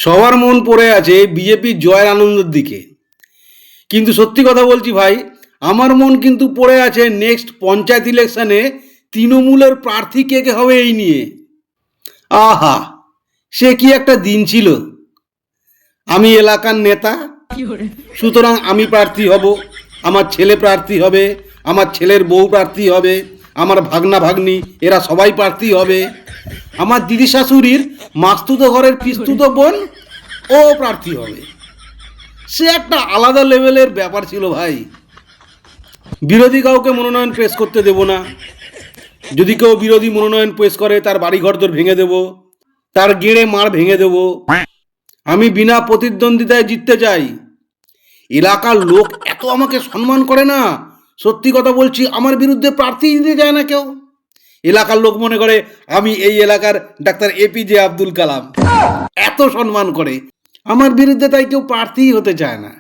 সবার মন পড়ে আছে বিজেপির জয়ের আনন্দের দিকে, কিন্তু সত্যি কথা বলছি ভাই, আমার মন কিন্তু পড়ে আছে নেক্সট পঞ্চায়েত ইলেকশনে তৃণমূলের প্রার্থী কে কে হবে এই নিয়ে। আহা, সে কি একটা দিন ছিল। আমি এলাকার নেতা, সুতরাং আমি প্রার্থী হব, আমার ছেলে প্রার্থী হবে, আমার ছেলের বউ প্রার্থী হবে, আমার ভাগনা ভাগ্নি এরা সবাই প্রার্থী হবে, আমার দিদি শাশুড়ির মাস্তুতো ঘরের পিস্তুতো বোন ও প্রার্থী হবে। সে একটা আলাদা লেভেলের ব্যাপার ছিল ভাই। বিরোধী কাউকে মনোনয়ন পেশ করতে দেব না, যদি কেউ বিরোধী মনোনয়ন পেশ করে তার বাড়িঘর দর ভেঙে দেব, তার গেঁড়ে মার ভেঙে দেব। আমি বিনা প্রতিদ্বন্দ্বিতায় জিততে চাই। এলাকার লোক এত আমাকে সম্মান করে না, সত্যি কথা বলছি, আমার বিরুদ্ধে প্রার্থী দিতে চায় না কেউ। এলাকার লোক মনে করে আমি এই এলাকার ডাক্তার এপিজে আব্দুল কালাম, এত সম্মান করে। আমার বিরুদ্ধে তাই কেউ প্রার্থী হতে চায় না,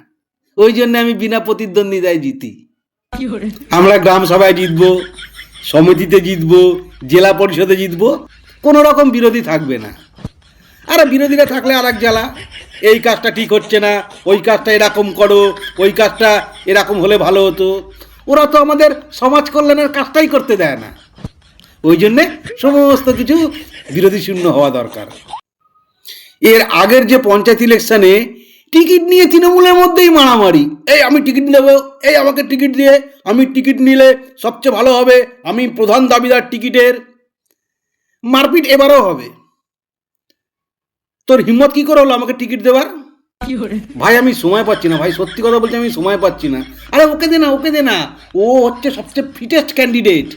ওই জন্য আমি বিনা প্রতিদ্বন্দ্বিতায় জিতি। আমরা গ্রাম সভায় জিতবো, সমিতিতে জিতবো, জেলা পরিষদে জিতবো, কোনো রকম বিরোধী থাকবে না। আরে বিরোধীরা থাকলে আর এক জ্বালা, এই কাজটা ঠিক হচ্ছে না, ওই কাজটা এরকম করো, ওই কাজটা এরকম হলে ভালো হতো। ওরা তো আমাদের সমাজ কল্যাণের কাজটাই করতে দেয় না, ওই জন্যে সমস্ত কিছু বিরোধী শূন্য হওয়া দরকার। এর আগের যে পঞ্চায়েত ইলেকশনে টিকিট নিয়ে তৃণমূলের মধ্যেই মারামারি, এই আমি টিকিট নেব, এই আমাকে টিকিট দিয়ে, আমি টিকিট নিলে সবচেয়ে ভালো হবে, আমি প্রধান দাবিদার টিকিটের। মারপিট এবারও হবে। তোর হিম্মত কি করে হলো আমাকে টিকিট দেওয়ার? ভাই আমি সময় পাচ্ছি না ভাই, সত্যি কথা বলছি, আমি সময় পাচ্ছি না। আরে ওকে দে না, ওকে দে না, ও হচ্ছে সবচেয়ে ফিটেস্ট ক্যান্ডিডেট।